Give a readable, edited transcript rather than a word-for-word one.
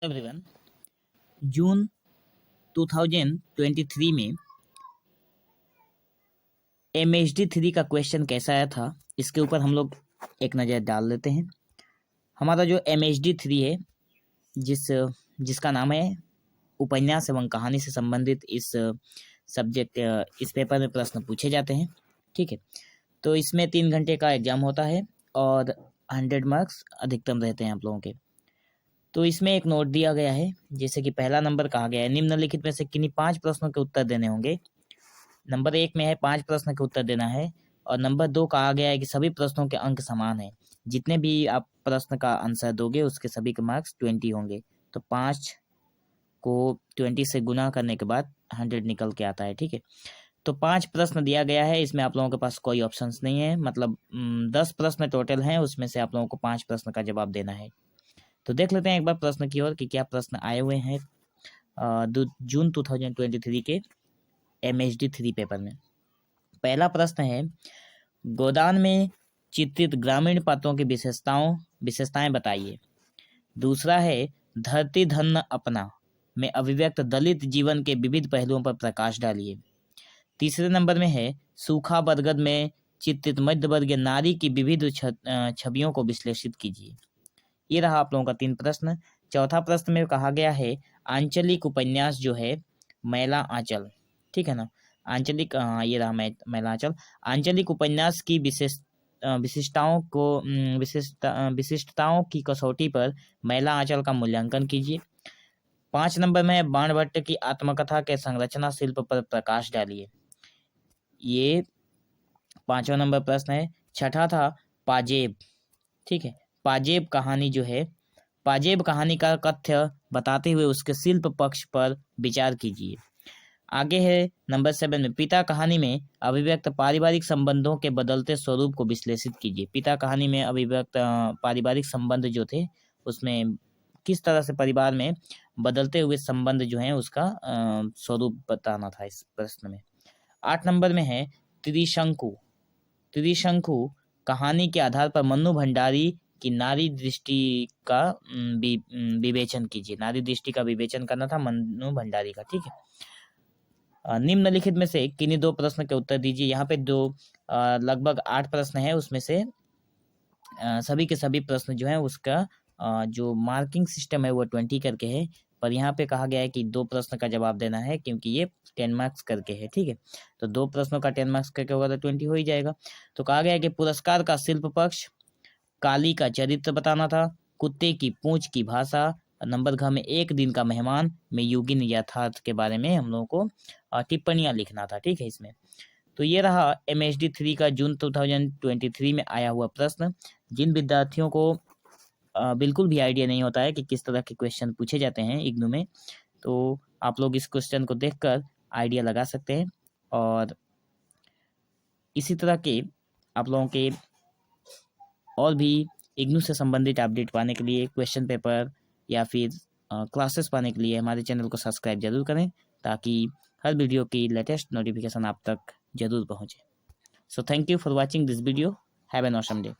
Everyone, जून 2023 में MHD3 का question कैसा आया था, इसके ऊपर हम लोग एक नज़र डाल लेते हैं। हमारा जो MHD3 है, जिसका नाम है उपन्यास एवं कहानी से संबंधित इस पेपर में प्रश्न पूछे जाते हैं। ठीक है, तो इसमें 3 घंटे का एग्जाम होता है और 100 मार्क्स अधिकतम रहते हैं आप लोगों के। तो इसमें एक नोट दिया गया है, जैसे कि पहला नंबर कहा गया है निम्नलिखित में से किन्हीं 5 प्रश्नों के उत्तर देने होंगे। नंबर 1 में है 5 प्रश्न के उत्तर देना है और नंबर 2 कहा गया है कि सभी प्रश्नों के अंक समान हैं। जितने भी आप प्रश्न का आंसर दोगे उसके सभी के मार्क्स 20 होंगे। तो 5 को 20 से गुना करने के बाद 100 निकल के आता है। ठीक है, तो 5 प्रश्न दिया गया है, इसमें आप लोगों के पास कोई ऑप्शंस नहीं है, मतलब 10 प्रश्न टोटल हैं, उसमें से आप लोगों को 5 प्रश्न का जवाब देना है। तो देख लेते हैं एक बार प्रश्न की ओर कि क्या प्रश्न आए हुए हैं जून 2023 के MHD3 पेपर में। पहला प्रश्न है, गोदान में चित्रित ग्रामीण पात्रों की विशेषताएं बताइए। दूसरा है, धरती धन्य अपना में अभिव्यक्त दलित जीवन के विविध पहलुओं पर प्रकाश डालिए। तीसरे नंबर में है, सूखा बरगद में चित्रित मध्यवर्गीय नारी की विविध छवियों को विश्लेषित कीजिए। ये रहा आप लोगों का 3 प्रश्न। चौथा प्रश्न में कहा गया है, आंचलिक उपन्यास जो है मैला आंचल, ठीक है ना, आंचलिक, ये रहा मैला आंचल। आंचलिक उपन्यास की विशिष्टताओं की कसौटी पर मैला आंचल का मूल्यांकन कीजिए। 5 नंबर में बाणभट्ट की आत्मकथा के संरचना शिल्प पर प्रकाश डालिए। ये 5वां नंबर प्रश्न है। छठा था पाजेब, ठीक है, पाजेब कहानी जो है, पाजेब कहानी का कथ्य बताते हुए उसके शिल्प पक्ष पर विचार कीजिए। आगे है नंबर 7 में, पिता कहानी में अभिव्यक्त पारिवारिक संबंधों के बदलते स्वरूप को विश्लेषित कीजिए। पिता कहानी में अभिव्यक्त पारिवारिक संबंध जो थे, उसमें किस तरह से परिवार में बदलते हुए संबंध जो हैं उसका स्वरूप बताना था इस प्रश्न में। 8 नंबर में है त्रिशंकु। त्रिशंकु कहानी के आधार पर मन्नू भंडारी की नारी दृष्टि का विवेचन कीजिए। नारी दृष्टि का विवेचन करना था मन्नू भंडारी का। ठीक है, निम्नलिखित में से किन्हीं 2 प्रश्न के उत्तर दीजिए। यहाँ पे लगभग 8 प्रश्न है, उसमें से सभी के सभी प्रश्न जो है उसका जो मार्किंग सिस्टम है वो 20 करके है, पर यहाँ पे कहा गया है कि 2 प्रश्न का जवाब देना है क्योंकि ये 10 मार्क्स करके है। ठीक है, तो 2 प्रश्नों का 10 मार्क्स करके होगा तो 20 हो ही जाएगा। तो कहा गया है कि पुरस्कार का शिल्प पक्ष, काली का चरित्र बताना था, कुत्ते की पूंछ की भाषा, नंबर घ में एक दिन का मेहमान में युगिन यथार्थ के बारे में हम लोगों को टिप्पणियां लिखना था। ठीक है, इसमें तो ये रहा MHD3 का जून 2023 में आया हुआ प्रश्न। जिन विद्यार्थियों को बिल्कुल भी आइडिया नहीं होता है कि किस तरह के क्वेश्चन पूछे जाते हैं इग्नू में, तो आप लोग इस क्वेश्चन को देखकर आइडिया लगा सकते हैं। और इसी तरह के आप लोगों के और भी इग्नू से संबंधित अपडेट पाने के लिए, क्वेश्चन पेपर या फिर क्लासेस पाने के लिए हमारे चैनल को सब्सक्राइब जरूर करें, ताकि हर वीडियो की लेटेस्ट नोटिफिकेशन आप तक जरूर पहुंचे। So thank you for watching this video. Have an awesome day.